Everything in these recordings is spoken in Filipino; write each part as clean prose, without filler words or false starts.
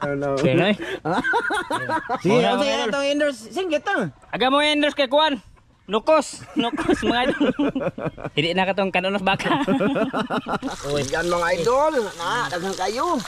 Ano? Kaya Sige, ang saya itong endorse. Singgit to. aga mo endorse kay Kuan. Nukos mga idol. Hindi na katong kanunos baka. Yan mga idol. Daghang kayo.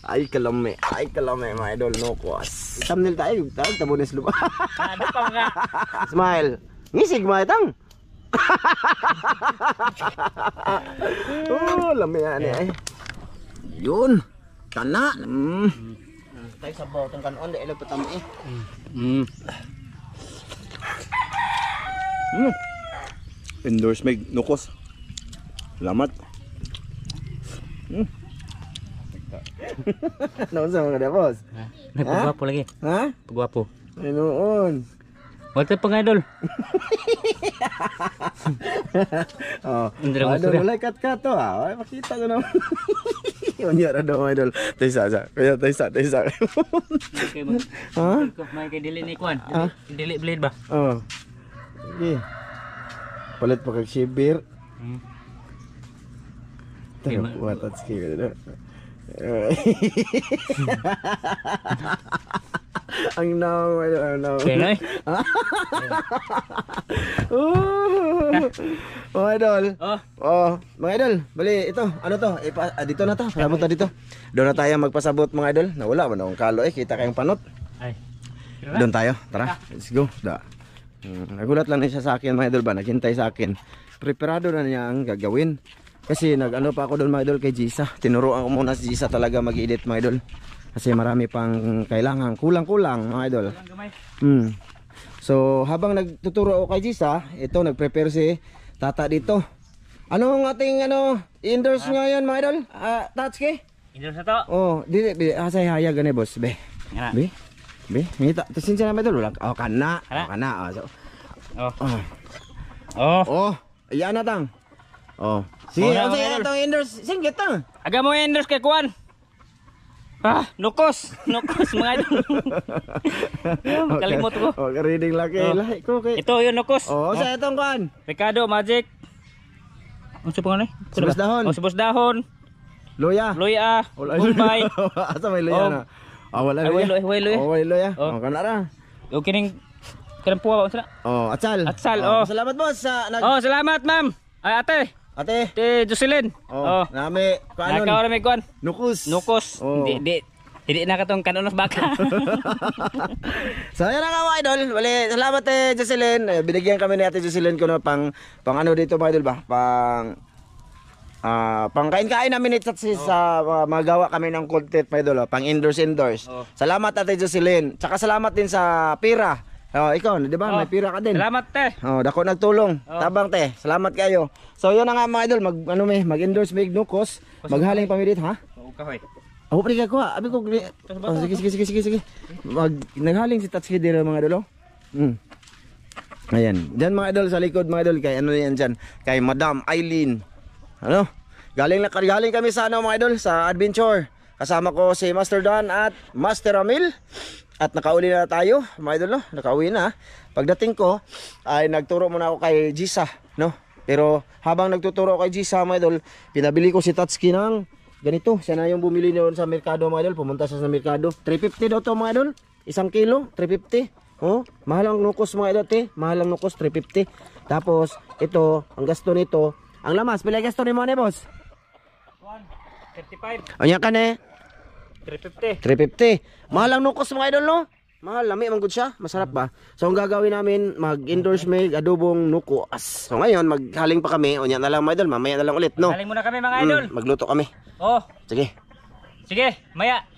Ay kalame mga idol. Nukos. Thumbnail tayo. Tabunes lupa. Ano pa nga? Smile. Ngisig mga itang. Lami yan eh. Yun. Kana. Tayo sa bawang kanon. Dahil patama eh. Endorse meg nukos. Salamat. Naon sa mga boss? Nagpagwapo lagi. Ha? Pagwapo. Ay noon. Wala pa nga idol. Idol, wala kat to ah. Ay, makita ko naman. Yun yara daw idol. Taysa. Kaya taysa. Ha? May kay dili ni Kuan. Dili blade ba? Oo. Sige. Palit pa kag shibir. Watat sige na. Ang no. Kaya Mga idol. Mga idol, bali ito, ano to? Dito na to, pasabot na dito. Doon na tayo magpasabot mga idol. Nawala man akong kalo kita kayong panot. Ay. Doon tayo, tara. Let's go. Nagulat lang siya sa akin mga idol ba, naghintay sa akin. Preparado na niya ang gagawin. Kasi nag-ano pa ako doon mga idol kay Gisa. Tinuruan ko muna si Gisa talaga mag-edit mga idol. Kasi marami pang kailangan, kulang-kulang mga idol. So habang nagtuturo ako kay Gisa, ito nagprepare si Tata dito. Ano ang ating endorse ngayon mga idol? Tatsuki? Endorse na to. Dili asay hayag gani boss, be. Ngita, tasin siya na idol. Kana. Ayan na tang. Sige, ang saya itong endorse. Singgit to. Aga mo endorse kay Kuan. Nukos mga idol. Kalimot ko. Reading laki. Lahi ko kay. Ito yun nukos. Sa itong Kuan. Ricardo Magic. Ano sa pangalan? Subos dahon. Subos dahon. Loya. Bombay. Asa may loya na? Wala loya. Wala loya. Kana ra. Okay ning puwa ba sila? Atsal. Salamat boss sa salamat ma'am. Ay ate Jocelyn. Nami kanon. Nakaw rami kuan. Nukos. Hindi na katong kanunos baka. So yan nga mga idol. Wali, salamat Jocelyn. Binigyan kami ni Ate Jocelyn ko pang ano dito mga idol ba? Pang kain-kain namin sa magawa kami ng content mga idol. Pang indoors. Salamat Ate Jocelyn. Tsaka salamat din sa Pira. Ikaw, di ba? May pira ka din. Salamat te. Dako nagtulong. Tabang te. Salamat kayo. So yun na nga mga idol, mag-endorse mig nukos. Maghaling pamidit ha? Kahoy. Pwede ka kuha. Abi ko sige. Naghaling si Tatsuki dito mga idol. Ayan. Diyan mga idol sa likod mga idol kay ano yan diyan? Kay Madam Eileen. Galing kami sa mga idol sa adventure. Kasama ko si Master Dan at Master Amil. At nakauli na tayo, mga idol, nakauwi na. Pagdating ko, ay nagturo muna ako kay Gisa, Pero habang nagtuturo kay Gisa, mga idol, pinabili ko si Tatsuki ng ganito. Siya na yung bumili noon sa merkado, mga idol. Pumunta siya sa merkado. 350 daw to, mga idol. 1 kilo, 350. Mahal ang nukos, mga idol, Mahal ang nukos, 350. Tapos, ito, ang gasto nito. Ang lamas, pila gasto ni mo, boss? 35. Anya ka, 350. Mahal ang nukos mga idol Mahal, lami man gud siya, masarap ba? So ang gagawin namin, mag-endorse mig adobong nukos. So ngayon maghaling pa kami, unya na lang mga idol, mamaya na lang ulit, Haling muna kami mga idol. Magluto kami. Sige, maya.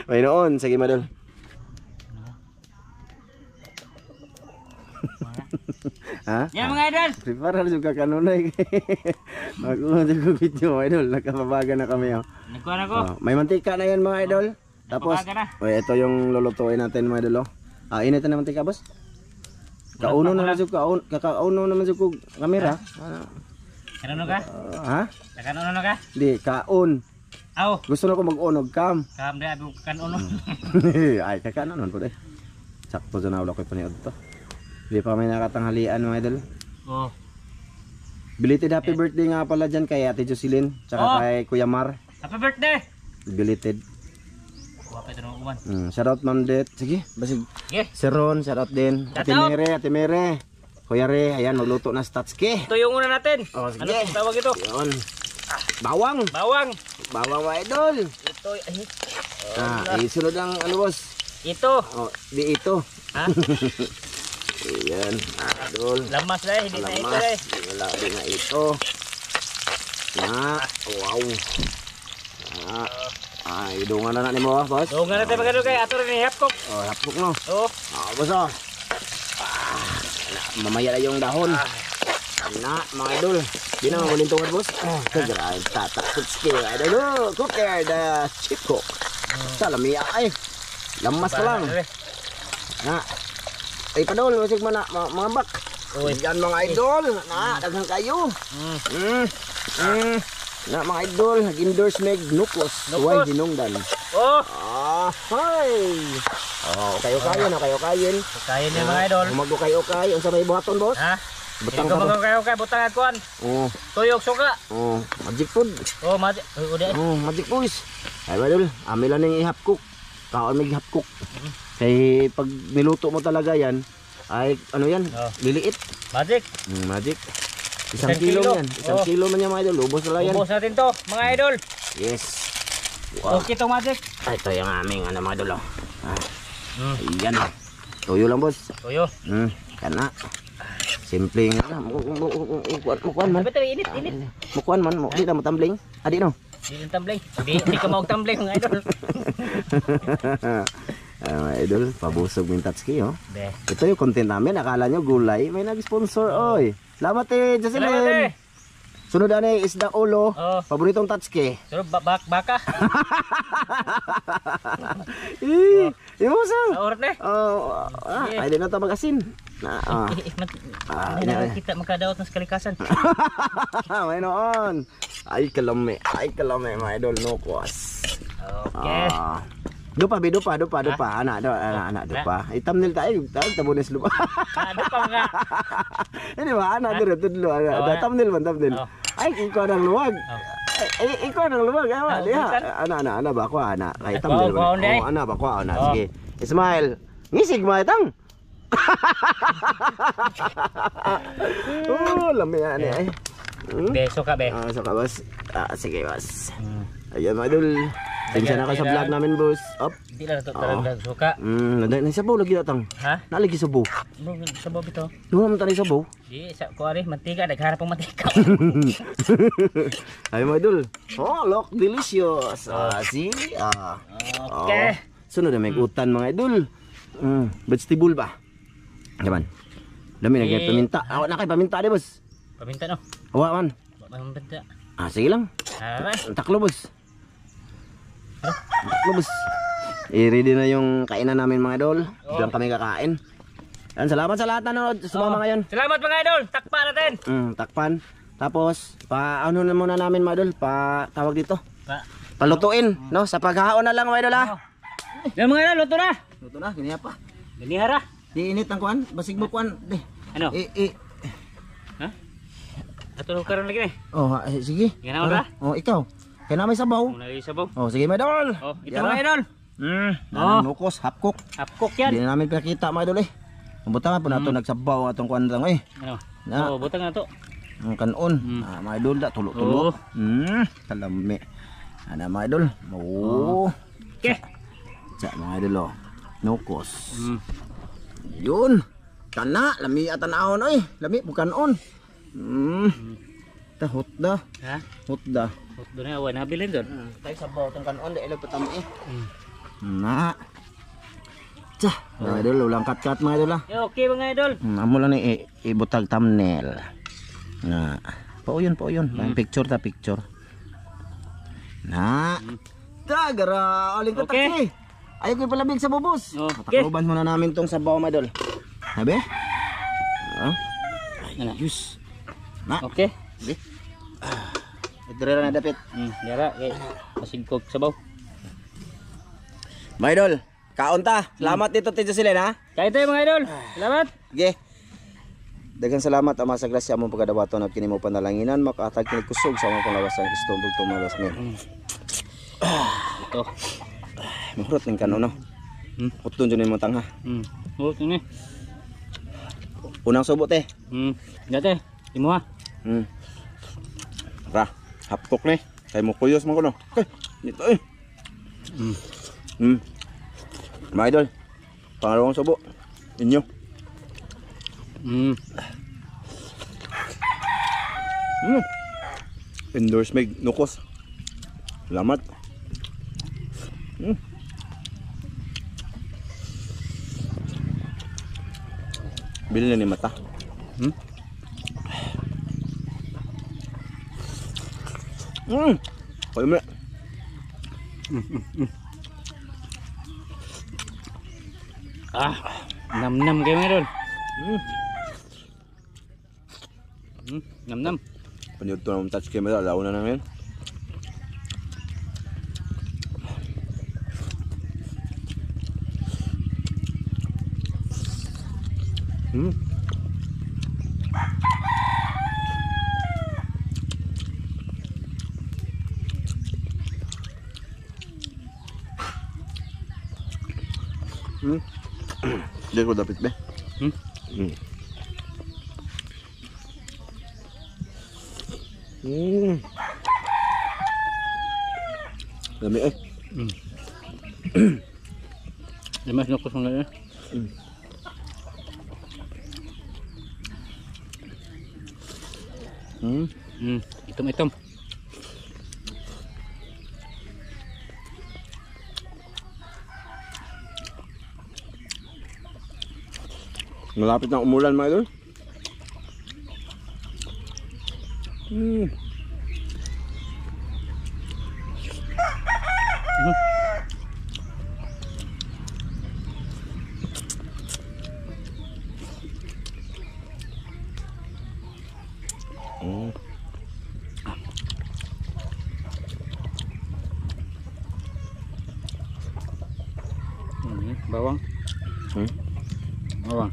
May noon, sige mga idol. Yan mga idol. Prepare na juga kanunay. Mag-uwan ko video mga idol, nakababaga na kami. Nagkuhan ako. May mantika na yan mga idol. Tapos, ito yung lulutuin natin mga idol. Initan na mantika boss. Kauno naman yung kamera. Kanuno ka? Kanuno ka? Di, kaon. Gusto na ko mag-unog cam. Cam di abi kanuno. Ay, kakanon po sakto dyan na wala ko paniod to. Di pa kami nakatanghalian mga idol. Belated happy birthday nga pala dyan kay Ate Jocelyn, tsaka Oh. kay Kuya Mar. Happy birthday! Belated. Wapay ito ng uman. Shoutout Ma'am Det. Sige, basig. Sige. Si Ron, shoutout din. Ate Shoutout. Mere, Ate Mere. Kuya Re, ayan, magluto na statski. Ito yung una natin. Oh, sige. Ano yung tawag ito? Yun. Bawang. Bawang. Bawang mga idol. Ito, ay, Isunod ang ano boss. ito. Oh, di ito. Ha? Ayan, idol. Lamas na hindi na ito Lamas. Wala din na ito. Na, wow. Idungan na ni mo, boss. So, nga natin magano kay ato rin ihap ko. Oh, hapok no. Oo. Boss oh. Mamaya na yung dahon. Na, mga idol. Di na mamuling tungad, boss. Kagarain, tatakutski. Idol, cooker, the chip cook. Salamiya ay. Lamas pa lang. Na. Ay, padol, masig mo na, mga bak. Yan mga idol. Na, daghan kayo. Na, mga idol, nag-endorse meg Nukos. Huwag dinungdan. Oh. Hi. Kayo-kayo na, kayo-kayin. Kaya niya mga idol. Umago kayo-kayo. Ang sa may buhaton, boss. Ha? Butang Ikaw ka mga kayo kay butang at kuan. Oh, Tuyok suka. magic food. Oh, mati. Uday. Magic boys. Ay, madol, amin lang yung ihap cook. Kaon may ihap cook. Kaya pag niluto mo talaga yan, ay ano yan, liliit. Magic. Magic. Isang kilo yan. Isang kilo man yan mga idol. Ubos na lang yan. Ubos natin to, mga idol. Yes. Wow. Okay to magic. Ay, ito yung aming ano mga idol. Ayan. Tuyo lang boss. Tuyo. Kana. Simple nga. Mukuan man. Betul init, init. Mukuan man. Di na matambling. Adi no. Di tumbling. Di ka maog tumbling mga idol. Mga idol, pabusog yung tatski oh. Be. Ito yung content namin. Akala nyo gulay. May nag-sponsor oy. Salamat Salamat Jocelyn. Sunod na isda ulo. Oh. Paboritong tatski. Pero baka. Imo sa. Orat na. Ay di na to mag-asin. Kita makadaot ng kalikasan. May noon. Ay kalame mga idol no kuas. Okay. Dupa. Anak dupa. Thumbnail tayo tabunes lupa. Ano pa mga? Ini ba anak dire tudlo. Thumbnail man. Ay ikaw nang luwag. Ikaw nang luwag. Ana ba ko ana. Kay thumbnail. Ana ba ko ana. Sige. Smile. Ngisig mo itang. Lami yan eh. Beso ka be. Suka boss. Sige boss. Ayan mga idol. Pinsan ako sa vlog namin boss. Up. Hindi lang ito talagang suka. Nagay sabaw lagi datang. Ha? Nalagi sabaw. Sabaw ito. Duha man tani sabaw. Di sa kuwari mantika nagharap ang mantika. Ay mga idol. Oh, look delicious. See? Okay. Sunod na may utan mga idol. Vegetable ba? Yaman. Dami na kay paminta. Awa na kay paminta di boss. Paminta no. Awa man. Paminta. Sige lang. Taklo boss. Taklo boss. I-ready na yung kainan namin mga idol. Diyan kami kakain. Yan, salamat sa lahat na nanood. Sumama ngayon. Salamat mga idol. Takpa natin. Takpan. Tapos, ano na muna namin mga idol. Tawag dito. Palutuin. No? Sa paghahaon na lang mga idol ha. Yan mga idol, luto na. Luto na, ganyan pa. Ganihara. Di init ang kuan. Basig mo kuan. Ano? Ha? Ato karon lagi ni. Sige. Ganaon ra? Ikaw. Kaya na may sabaw. Lagi sabaw. Sige mga idol. Ito mga idol. Nukos, hapkok. Hapkok yan. Hindi na namin pinakita mga idol eh. Butangan po na ito nagsabaw atong kuan lang eh. Ano? Butang na to. Ang kanon. Mga idol da, tulo-tulo. Kalami. Ano mga idol. Okay. Sa mga idol nukos. Yun. Kana, lami at tanahon oy. Lami bukan on. Tahot da. Ha? Hot da. Hot do na awan habilin don. Tay sabaw tong kanon di ilo patami eh. Na. Tsa, mga idol ulang kat-kat mga idol Okay mga idol. Amo lang ni ibutag thumbnail. Na. Pauyon. Picture. Na. Tagara, aling ka taksi. Ayaw ko palabig sa bubos. Patakloban muna namin tong sabaw mga idol. Sabi? Ayos. Na. Okay. Sige. Ito rin na dapit. Dira kay masigkog sabaw. Mga idol, kaon ta. Salamat dito Tito Jocelyn ha. Kain tayo mga idol. Salamat. Sige. Daghang salamat ama sa grasya mo pagkadawaton at kini mo panalanginan makaatag kini kusog sa among panglawas ang istombog tumalas ni. Ito. Mahurot ning kanon no. Putun jud mo tangha. Oh, ini. Unang subo te. Dati, imo ha. Ra, hapkok ni. Kay mo kuyos man ko no. Kay, dito eh. Mga idol. Pangalawang subo. Inyo. Endorse meg nukos. Salamat. Bili na ni mata. Kaya mo. Nam-nam kayo mga idol. Nam-nam. Panyod to ng touch camera, alaw na namin. Hindi ko dapat be. Dami eh. Mas nukos mga idol. Itom-itom. Malapit na umulan mga idol. Bawang. Bawang.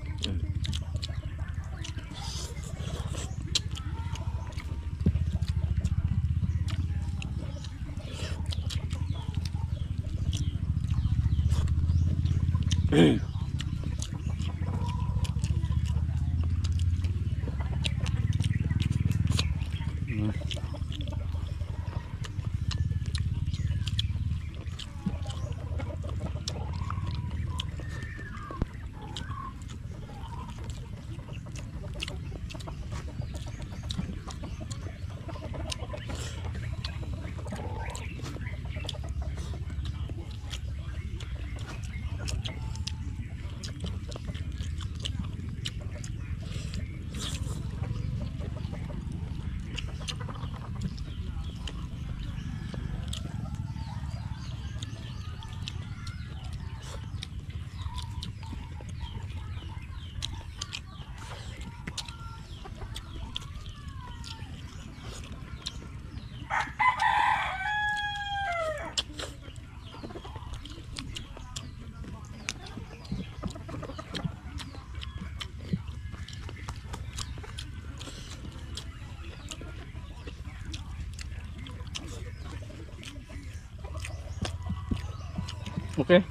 Okay.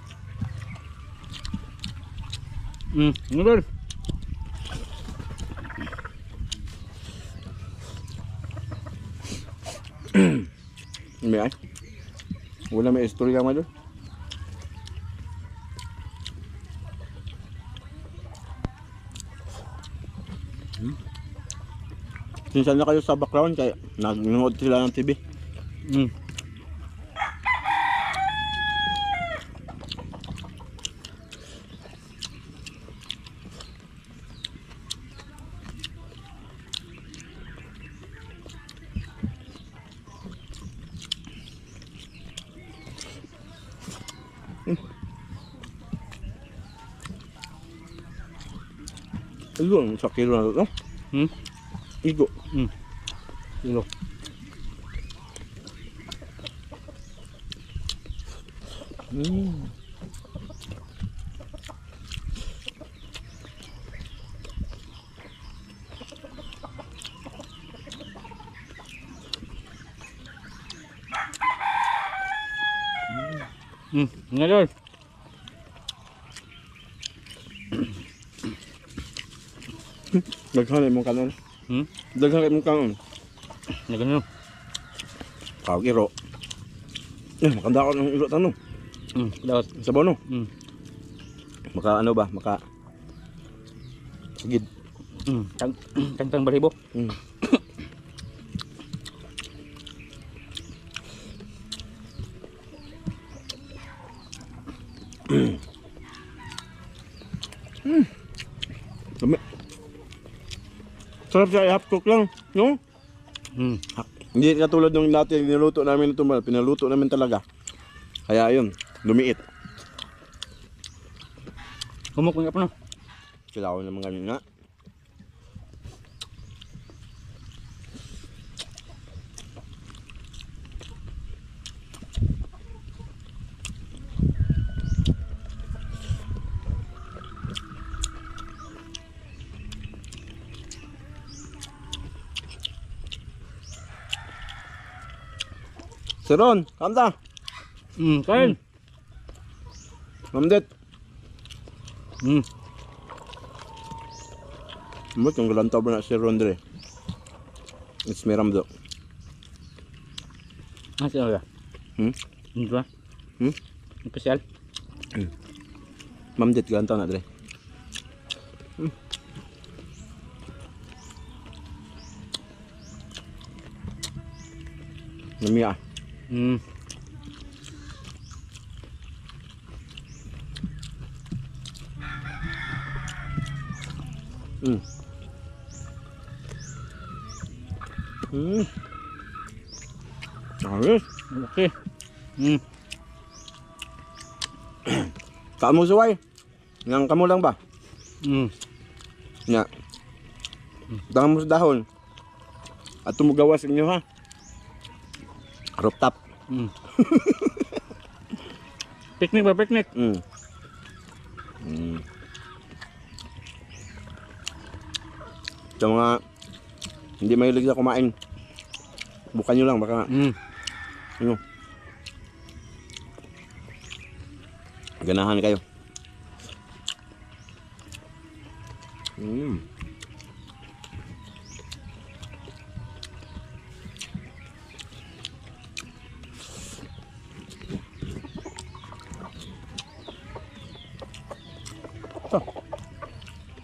Noodle. May ay. Wala may istorya mga idol. Sinsan na kayo sa background kaya nanonood sila ng TV. Igo, sa kilo na ito, no? Igo. Kilo. Mga idol. Daghan mong kanon. Hmm? Daghan mong kanon. Nagano. Kawag iro. Makanda ko ng iro tanong. Dapat. Sabaw no? Hmm. Maka ano ba? Maka sigid. Tang baribo. Dami. Sarap siya, i-half cook lang, no? Hindi katulad nung dati niluto namin ito, pinaluto namin talaga. Kaya yun, lumiit. Kumukong ka pa no. Kailangan naman ganyan nga. Si Ron, kamta. Kain. Mamdet. Hmm. Mbot yung galantaw ba na si Ron dire? It's miram do. Masih ada. Ini dua. Spesial. Mamdet galantaw na dire. Namia. Ayos. Okey. Kamu suway. Nang kamu lang ba? Nya. Dahon mo sa dahon. At tumugawas inyo ha. Rooftop. Piknik ba piknik? Sa mga hindi mahilig sa kumain, bukan nyo lang baka ano, ganahan kayo.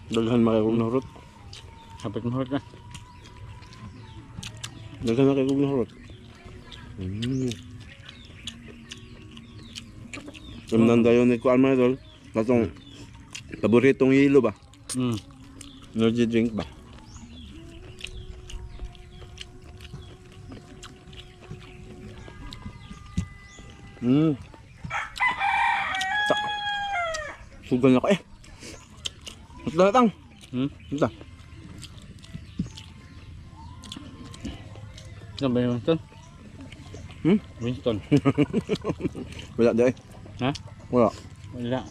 Daghan makikog na hurot. Sampai mahal na. Daghan makikog na hurot. Nanda yun ni Kuan mga idol. Katong paboritong hilo ba? Energy drink ba? Sugal na ka eh. Mas datang. Ito. Ano ba yung Winston? Winston. Wala dahil. Ha? Wala. Wala.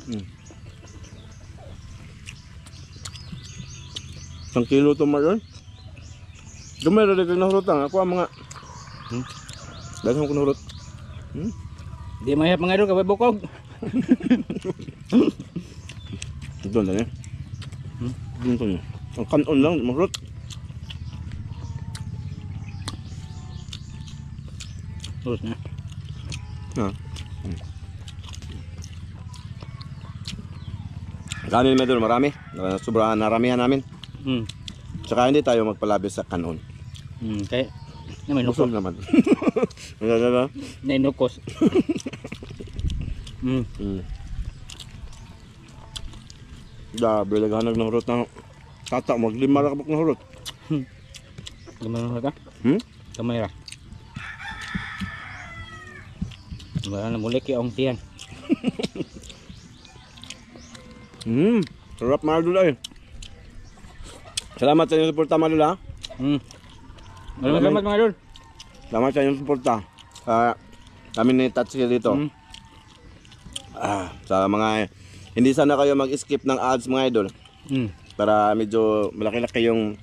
1 kilo ito maroon. Gamay rin rin na hurot lang. Ako ang mga dahil ko na hurot. Di mahirap mga idol, kabay bukog. Ito na eh. Ito na. Ang kanon lang, mahurot. Terus na. Kanin medyo marami. Sobrang naramihan namin. Tsaka hindi tayo magpalabis sa kanon. Kaya may Busog nukos. naman. Wala. May nukos. Grabe, laghanag ng hurot na tata. Maglima na kabak ng hurot. Gamay na ka? Gamay ra. Wala na muli kaya ang tiyan. Sarap mga idol ay. Salamat sa inyong suporta mga idol ha. Maraming salamat mga idol. Salamat sa inyong suporta. Kami ni Tatsuya dito. Sa mga hindi sana kayo mag-skip ng ads mga idol. Para medyo malaki-laki yung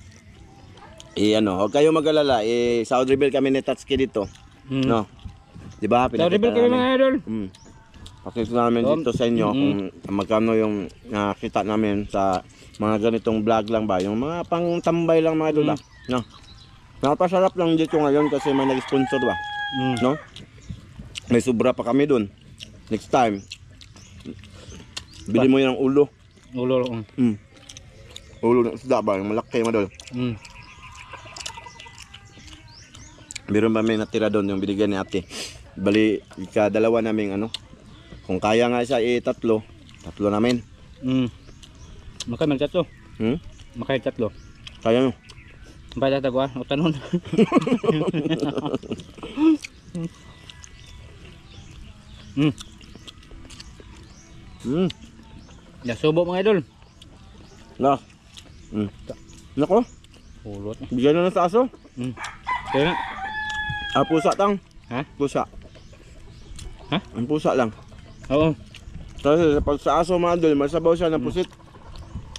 huwag kayo mag-alala. South Rebel kami ni Tatsuya dito. No. Di ba? Sa rebel kayo mga idol. Pakita namin dito sa inyo kung magkano yung nakita namin sa mga ganitong vlog lang ba. Yung mga pang tambay lang mga idol ba. No? Napasarap lang dito ngayon kasi may nag-sponsor ba. No? May sobra pa kami dun. Next time, bili mo yung ulo. Ulo. Ulo ng isda ba? Yung malaki mga idol. Meron ba may natira doon yung binigyan ni ate. Bali, dalawa naming ano. Kung kaya nga siya tatlo namin. Makay magtatlo. Makay tatlo. Kaya nyo. Ba't tatagwa? O tanon. Subo mga idol. Na. Nako, Ulot. bigyan na sa aso. Kaya na. Pusa tang. Ha? Pusa. Ha? Ang pusa lang. Oo. Kasi pag sa aso mga idol, masabaw siya ng pusit.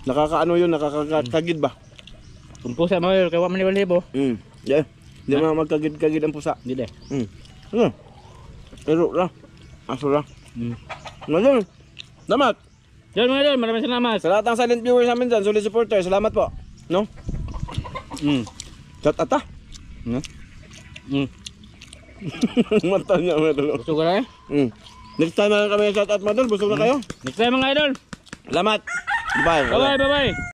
Nakakaano yun, nakakagid ba? Kung pusa mga idol, kaya wala maniwalibo. Yeah. Hindi mo magkagid-kagid ang pusa. Hindi deh. Ano? Pero lang. Aso lang. Ngayon, damat. Yan mga idol, maraming salamat. Sa lahat ng silent viewers namin dyan, solid supporter, salamat po. No? Chat ata. Mata niya mga idol. Gusto ko na eh. Next time na lang kami shout out mga idol. Busog na kayo. Next time mga idol. Salamat. Bye. Bye bye.